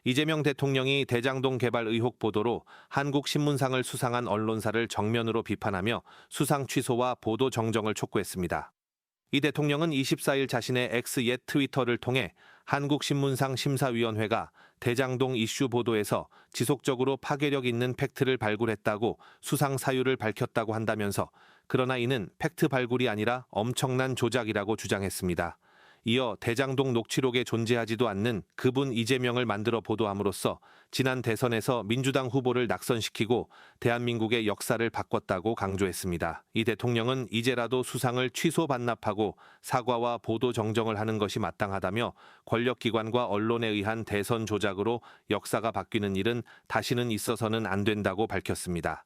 이재명 대통령이 대장동 개발 의혹 보도로 한국신문상을 수상한 언론사를 정면으로 비판하며 수상 취소와 보도 정정을 촉구했습니다. 이 대통령은 24일 자신의 X 옛 트위터를 통해 한국신문상 심사위원회가 대장동 이슈 보도에서 지속적으로 파괴력 있는 팩트를 발굴했다고 수상 사유를 밝혔다고 한다면서 그러나 이는 팩트 발굴이 아니라 엄청난 조작이라고 주장했습니다. 이어 대장동 녹취록에 존재하지도 않는 그분 이재명을 만들어 보도함으로써 지난 대선에서 민주당 후보를 낙선시키고 대한민국의 역사를 바꿨다고 강조했습니다. 이 대통령은 이제라도 수상을 취소 반납하고 사과와 보도 정정을 하는 것이 마땅하다며 권력기관과 언론에 의한 대선 조작으로 역사가 바뀌는 일은 다시는 있어서는 안 된다고 밝혔습니다.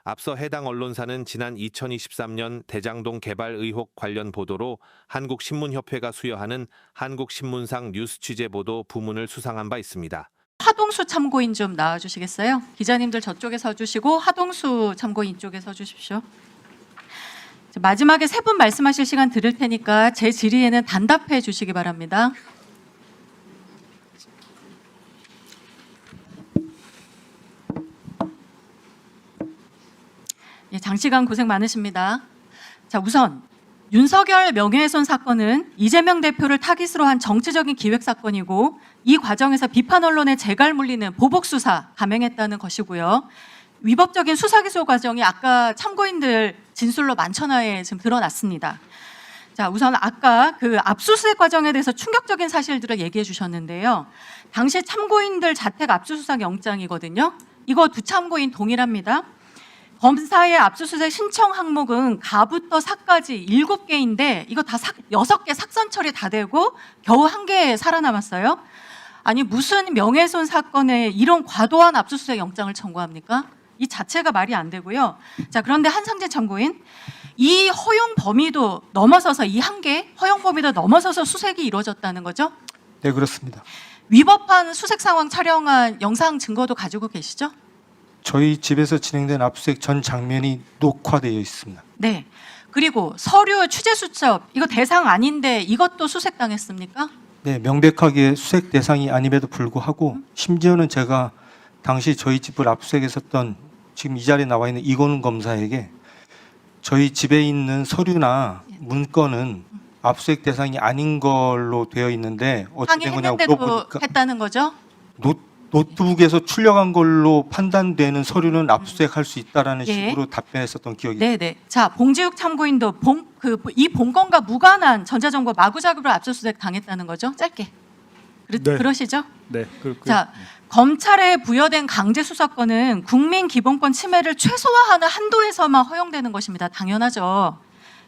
앞서 해당 언론사는 지난 2023년 대장동 개발 의혹 관련 보도로 한국신문협회가 수여하는 한국신문상 뉴스 취재 보도 부문을 수상한 바 있습니다. 하동수 참고인 좀 나와주시겠어요? 기자님들 저쪽에 서주시고 하동수 참고인 이쪽에 서주십시오. 마지막에 세 분 말씀하실 시간 드릴 테니까 제 질의에는 단답해 주시기 바랍니다. 예, 장시간 고생 많으십니다. 자, 우선 윤석열 명예훼손 사건은 이재명 대표를 타깃으로 한 정치적인 기획 사건이고 이 과정에서 비판 언론의 재갈 물리는 보복 수사 감행했다는 것이고요. 위법적인 수사 기소 과정이 아까 참고인들 진술로 만천하에 지금 드러났습니다. 자, 우선 아까 그 압수수색 과정에 대해서 충격적인 사실들을 얘기해 주셨는데요. 당시 참고인들 자택 압수수색 영장이거든요. 이거 두 참고인 동일합니다. 검사의 압수수색 신청 항목은 가부터 사까지 7개인데 이거 다 6개 삭선 처리 다 되고 겨우 1개 살아남았어요. 아니 무슨 명예훼손 사건에 이런 과도한 압수수색 영장을 청구합니까? 이 자체가 말이 안 되고요. 자, 그런데 한상재 참고인, 이 허용 범위도 넘어서서 이 1개 허용 범위도 넘어서서 수색이 이루어졌다는 거죠? 네, 그렇습니다. 위법한 수색 상황 촬영한 영상 증거도 가지고 계시죠? 저희 집에서 진행된 압수수색 전 장면이 녹화되어 있습니다. 네. 그리고 서류 취재 수첩 이거 대상 아닌데 이것도 수색당했습니까? 네, 명백하게 수색 대상이 아님에도 불구하고 심지어는 제가 당시 저희 집을 압수수색했었던 지금 이 자리에 나와 있는 이건훈 검사에게 저희 집에 있는 서류나 문건은 압수수색 대상이 아닌 걸로 되어 있는데 어떻게 된 거냐고 항의했는데도 물어보니까 했다는 거죠? 노트북에서 출력한 걸로 판단되는 서류는 압수수색할 수 있다라는 예. 식으로 답변했었던 기억이 네네. 자, 봉지욱 참고인도 이 본건과 무관한 전자정보 마구잡이로 압수수색 당했다는 거죠? 짧게. 네. 그러시죠? 네. 자, 검찰에 부여된 강제 수사권은 국민 기본권 침해를 최소화하는 한도에서만 허용되는 것입니다. 당연하죠.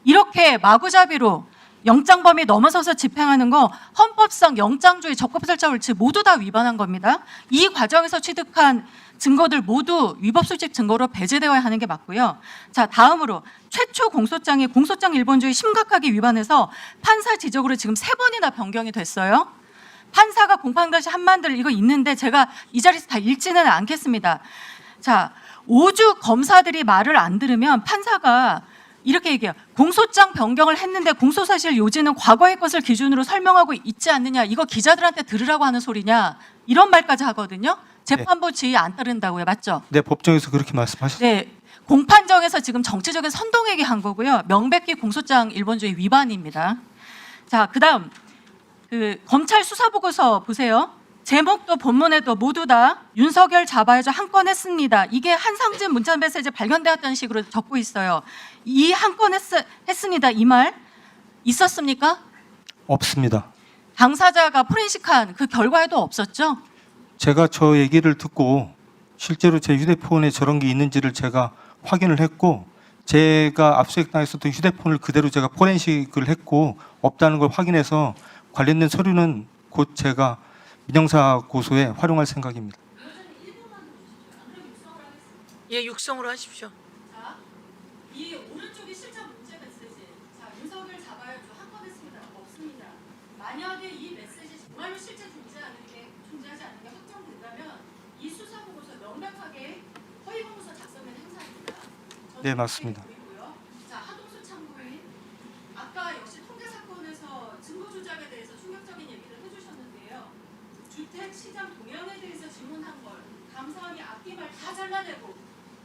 이렇게 마구잡이로 영장 범위 넘어서서 집행하는 거 헌법상 영장주의 적법설자 원칙 모두 다 위반한 겁니다. 이 과정에서 취득한 증거들 모두 위법 수집 증거로 배제되어야 하는 게 맞고요. 자, 다음으로 최초 공소장이 공소장 일본주의 심각하게 위반해서 판사 지적으로 지금 3번이나 변경이 됐어요. 판사가 공판다시 한만들 이거 있는데 제가 이 자리에서 다 읽지는 않겠습니다. 자, 오죽 검사들이 말을 안 들으면 판사가 이렇게 얘기해요. 공소장 변경을 했는데 공소사실 요지는 과거의 것을 기준으로 설명하고 있지 않느냐. 이거 기자들한테 들으라고 하는 소리냐. 이런 말까지 하거든요. 재판부 지휘 안 따른다고요. 맞죠? 네, 법정에서 그렇게 말씀하셨습니다. 네. 공판정에서 지금 정치적인 선동얘기 한 거고요. 명백히 공소장 일본주의 위반입니다. 자, 그다음 검찰 수사보고서 보세요. 제목도 본문에도 모두 다 윤석열 잡아야죠 한 건 했습니다. 이게 한상진 문자메시지 발견되었다는 식으로 적고 있어요. 이 한 건 했습니다. 이 말 있었습니까? 없습니다. 당사자가 포렌식한 그 결과에도 없었죠? 제가 저 얘기를 듣고 실제로 제 휴대폰에 저런 게 있는지를 제가 확인을 했고 제가 압수수색 당했었던 휴대폰을 그대로 제가 포렌식을 했고 없다는 걸 확인해서 관련된 서류는 곧 제가 민형사 고소에 활용할 생각입니다. 예, 육성으로 하십시오. 자, 이 오른쪽이 실제 문제 메시지. 자, 윤석열 잡아야죠 한 건 했습니다. 없습니다. 만약에 이 메시지 정말로 실제 존재하지 않는 게 확정된다면 이 수사 보고서 명백하게 허위 공문서 작성된 행사입니다. 네, 맞습니다. 자, 하동수 참고인 아까 역시 통계 사건에서 증거 조작에 대해서 충격적인 얘기를 해주셨는데요. 주택 시장 동향에 대해서 감사원이 앞뒤말 다 잘라내고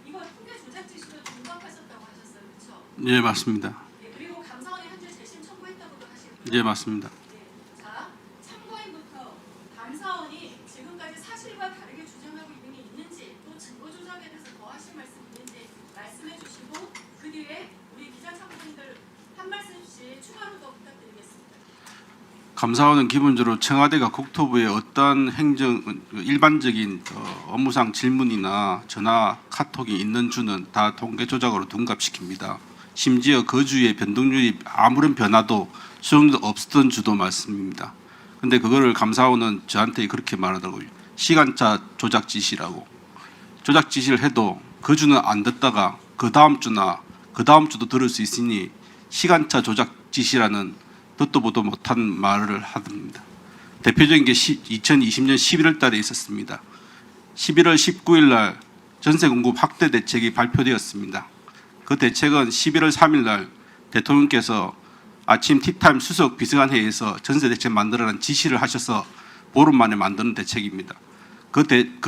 이거 통계 조작 지시로 등록했었다고 하셨어요, 그렇죠? 예, 맞습니다. 예, 그리고 감사원이 현재 재심 청구했다고도 하시고요. 예, 맞습니다. 예, 자, 참고인부터 감사원이 지금까지 사실과 다르게 주장하고 있는 게 있는지 또 증거 조작에 대해서 더 하실 말씀 있는지 말씀해 주시고 그 뒤에 우리 기자 참고인들 한 말씀씩 추가로 더 부탁드리겠습니다. 감사원은 기본적으로 청와대가 국토부에 어떤 일반적인 업무상 질문이나 전화, 카톡이 있는 주는 다 통계 조작으로 둔갑시킵니다. 심지어 그 주의 변동률이 아무런 변화도 수정도 없었던 주도 말씀입니다. 근데 그거를 감사원은 저한테 그렇게 말하더라고요. 시간차 조작 지시라고. 조작 지시를 해도 그 주는 안 듣다가 그 다음 주나 그 다음 주도 들을 수 있으니 시간차 조작 지시라는 듣도 보도 못한 말을 하답니다. 대표적인 게 2020년 11월 달에 있었습니다. 11월 19일 날 전세 공급 확대 대책이 발표되었습니다. 그 대책은 11월 3일 날 대통령께서 아침 티타임 수석 비서관 회의에서 전세 대책 만들어라는 지시를 하셔서 보름 만에 만드는 대책입니다. 그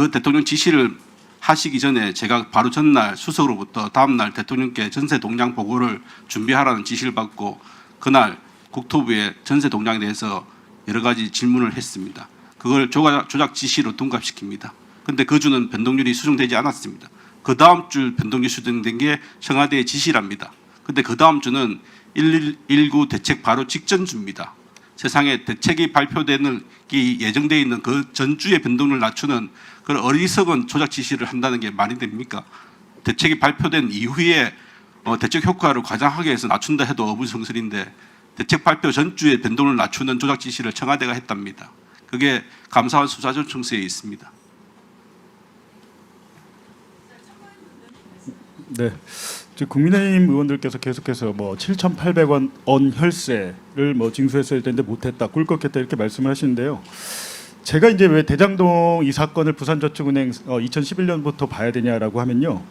대통령 지시를 하시기 전에 제가 바로 전날 수석으로부터 다음날 대통령께 전세 동향 보고를 준비하라는 지시를 받고 그날 국토부에 전세 동향에 대해서 여러 가지 질문을 했습니다. 그걸 조작 지시로 둔갑시킵니다. 그런데 그 주는 변동률이 수정되지 않았습니다. 그 다음 주 변동률이 수정된 게 청와대의 지시랍니다. 그런데 그 다음 주는 119 대책 바로 직전 주입니다. 세상에 대책이 발표되는 예정되어 있는 그 전주의 변동률을 낮추는 그런 어리석은 조작 지시를 한다는 게 말이 됩니까? 대책이 발표된 이후에 대책 효과를 과장하게 해서 낮춘다 해도 어불성설인데 대책 발표 전주에 변동을 낮추는 조작 지시를 청와대가 했답니다. 그게 감사원 수사조청서에 있습니다. 네, 지금 국민의힘 의원들께서 계속해서 뭐 7,800원 혈세를 뭐 징수했어야 되는데 못했다, 꿀꺽했다 이렇게 말씀을 하시는데요. 제가 이제 왜 대장동 이 사건을 부산저축은행 2011년부터 봐야 되냐라고 하면요.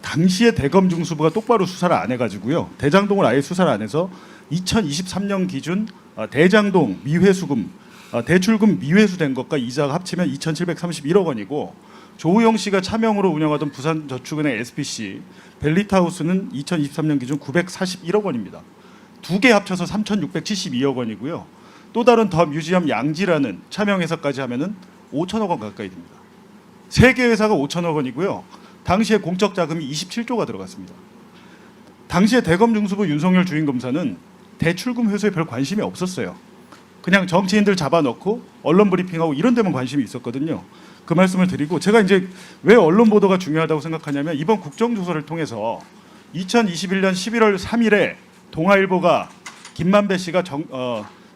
당시에 대검중수부가 똑바로 수사를 안 해가지고요. 대장동을 아예 수사를 안 해서 2023년 기준 대장동 미회수금, 대출금 미회수된 것과 이자가 합치면 2,731억 원이고 조우영 씨가 차명으로 운영하던 부산저축은행 SPC 벨리타우스는 2023년 기준 941억 원입니다. 두 개 합쳐서 3,672억 원이고요. 또 다른 더 뮤지엄 양지라는 차명회사까지 하면은 5천억 원 가까이 됩니다. 세 개 회사가 5천억 원이고요. 당시에 공적 자금이 27조가 들어갔습니다. 당시에 대검중수부 윤석열 주임검사는 대출금 회수에 별 관심이 없었어요. 그냥 정치인들 잡아넣고 언론 브리핑하고 이런 데만 관심이 있었거든요. 그 말씀을 드리고 제가 이제 왜 언론 보도가 중요하다고 생각하냐면 이번 국정조사를 통해서 2021년 11월 3일에 동아일보가 김만배 씨가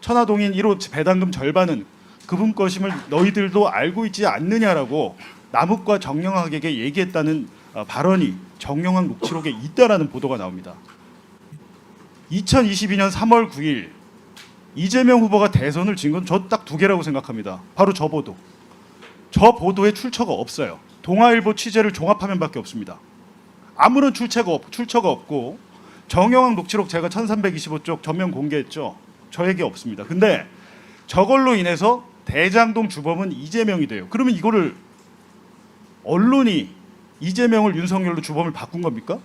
천화동인 1호 배당금 절반은 그분 것임을 너희들도 알고 있지 않느냐라고 남욱과 정영학에게 얘기했다는 발언이 정영학 녹취록에 있다라는 보도가 나옵니다. 2022년 3월 9일 이재명 후보가 대선을 진 건 저 딱 두 개라고 생각합니다. 바로 저 보도. 저 보도에 출처가 없어요. 동아일보 취재를 종합화면밖에 없습니다. 아무런 출처가 없고 정영학 녹취록 제가 1325쪽 전면 공개했죠. 저에게 없습니다. 근데 저걸로 인해서 대장동 주범은 이재명이 돼요. 그러면 이거를 언론이 이재명을 윤석열로 주범을 바꾼 겁니까?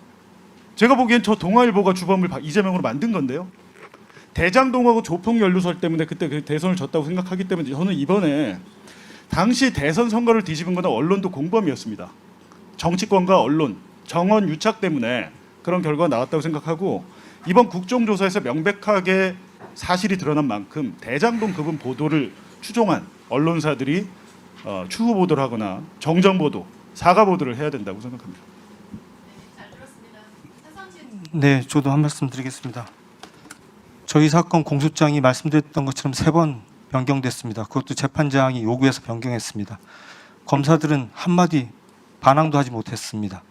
제가 보기엔 저 동아일보가 주범을 이재명으로 만든 건데요. 대장동하고 조폭연루설 때문에 그때 그 대선을 졌다고 생각하기 때문에 저는 이번에 당시 대선 선거를 뒤집은 건 언론도 공범이었습니다. 정치권과 언론, 정원 유착 때문에 그런 결과가 나왔다고 생각하고 이번 국정조사에서 명백하게 사실이 드러난 만큼 대장동 그분 보도를 추종한 언론사들이 추후 보도를 하거나 정정 보도, 사과 보도를 해야 된다고 생각합니다. 잘 들었습니다. 차상진 네, 저도 한 말씀 드리겠습니다. 저희 사건 공소장이 말씀드렸던 것처럼 3번 변경됐습니다. 그것도 재판장이 요구해서 변경했습니다. 검사들은 한마디 반항도 하지 못했습니다.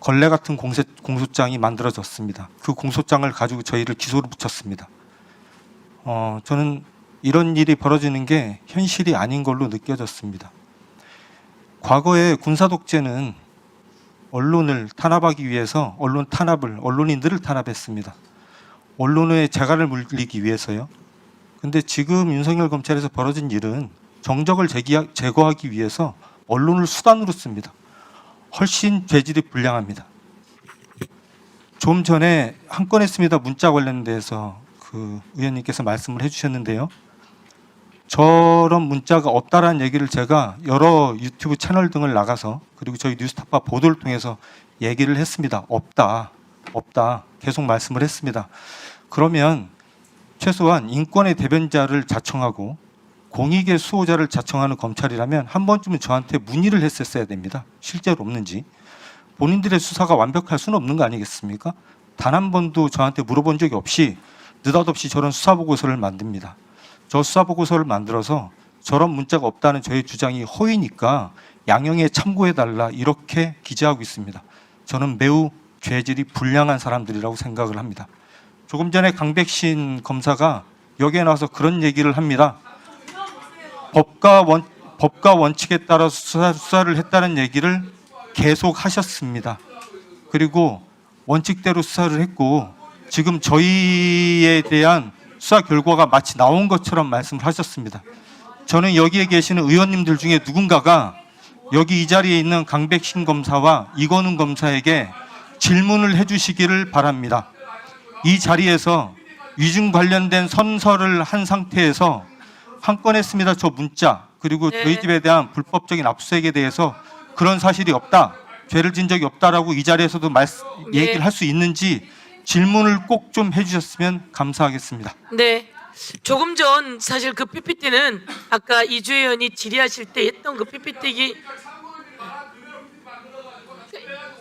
걸레 같은 공소장이 만들어졌습니다. 그 공소장을 가지고 저희를 기소로 붙였습니다. 저는 이런 일이 벌어지는 게 현실이 아닌 걸로 느껴졌습니다. 과거에 군사독재는 언론을 탄압하기 위해서 언론인들을 탄압했습니다. 언론의 재갈을 물리기 위해서요. 근데 지금 윤석열 검찰에서 벌어진 일은 정적을 제거하기 위해서 언론을 수단으로 씁니다. 훨씬 죄질이 불량합니다. 좀 전에 한 건 했습니다. 문자 관련돼서 그 의원님께서 말씀을 해주셨는데요. 저런 문자가 없다라는 얘기를 제가 여러 유튜브 채널 등을 나가서 그리고 저희 뉴스타파 보도를 통해서 얘기를 했습니다. 없다. 계속 말씀을 했습니다. 그러면 최소한 인권의 대변자를 자청하고 공익의 수호자를 자청하는 검찰이라면 한 번쯤은 저한테 문의를 했었어야 됩니다. 실제로 없는지. 본인들의 수사가 완벽할 수는 없는 거 아니겠습니까? 단 한 번도 저한테 물어본 적이 없이 느닷없이 저런 수사보고서를 만듭니다. 저 수사보고서를 만들어서 저런 문자가 없다는 저의 주장이 허위니까 양형에 참고해달라 이렇게 기재하고 있습니다. 저는 매우 죄질이 불량한 사람들이라고 생각을 합니다. 조금 전에 강백신 검사가 여기에 나와서 그런 얘기를 합니다. 법과 원칙에 따라 수사를 했다는 얘기를 계속 하셨습니다. 그리고 원칙대로 수사를 했고 지금 저희에 대한 수사 결과가 마치 나온 것처럼 말씀을 하셨습니다. 저는 여기에 계시는 의원님들 중에 누군가가 여기 이 자리에 있는 강백신 검사와 이건훈 검사에게 질문을 해주시기를 바랍니다. 이 자리에서 위증 관련된 선서를 한 상태에서 한 건 했습니다. 저 문자 그리고 네. 저희 집에 대한 불법적인 압수수색에 대해서 그런 사실이 없다. 죄를 진 적이 없다라고 이 자리에서도 네. 얘기를 할 수 있는지 질문을 꼭 좀 해주셨으면 감사하겠습니다. 네. 조금 전 사실 그 PPT는 아까 이주 의원이 질의하실 때 했던 그 PPT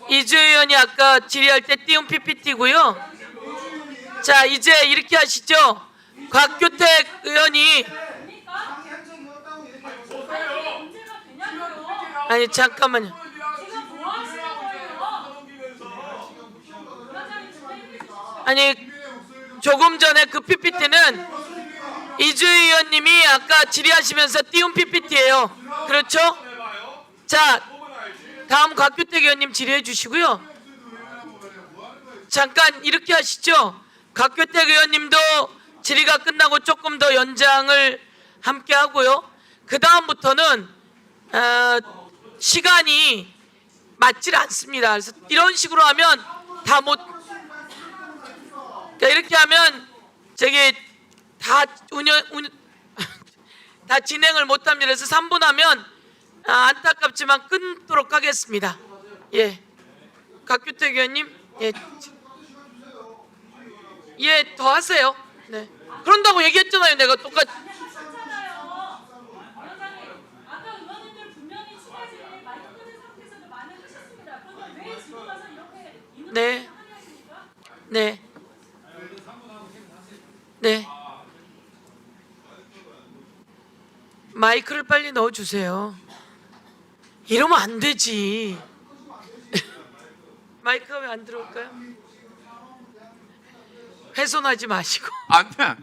이주 의원이 아까 질의할 때 띄운 PPT고요. 자, 이제 이렇게 하시죠. 곽규택 의원이 아니 잠깐만요. 아니 조금 전에 그 PPT는 이주 의원님이 아까 질의하시면서 띄운 PPT예요. 그렇죠? 자, 다음 곽규택 의원님 질의해 주시고요. 잠깐 이렇게 하시죠. 곽규택 의원님도 질의가 끝나고 조금 더 연장을 함께 하고요. 그 다음부터는 시간이 맞질 않습니다. 그래서 이런 식으로 하면 다 못. 그러니까 이렇게 하면 저기 다 다 진행을 못합니다. 그래서 3분 하면 안타깝지만 끊도록 하겠습니다. 예, 곽규택 의원님, 예, 더 하세요. 네, 그런다고 얘기했잖아요. 내가 똑같이. 아까 의원님들 분명히 추가질 마이크 끄는 상태에서도 많이 하셨습니다. 그런데 왜 지금 와서 이렇게 네, 네, 네. 마이크를 빨리 넣어주세요. 이러면 안 되지. 마이크가 왜 안 들어올까요? 훼손하지 마시고. 안 돼.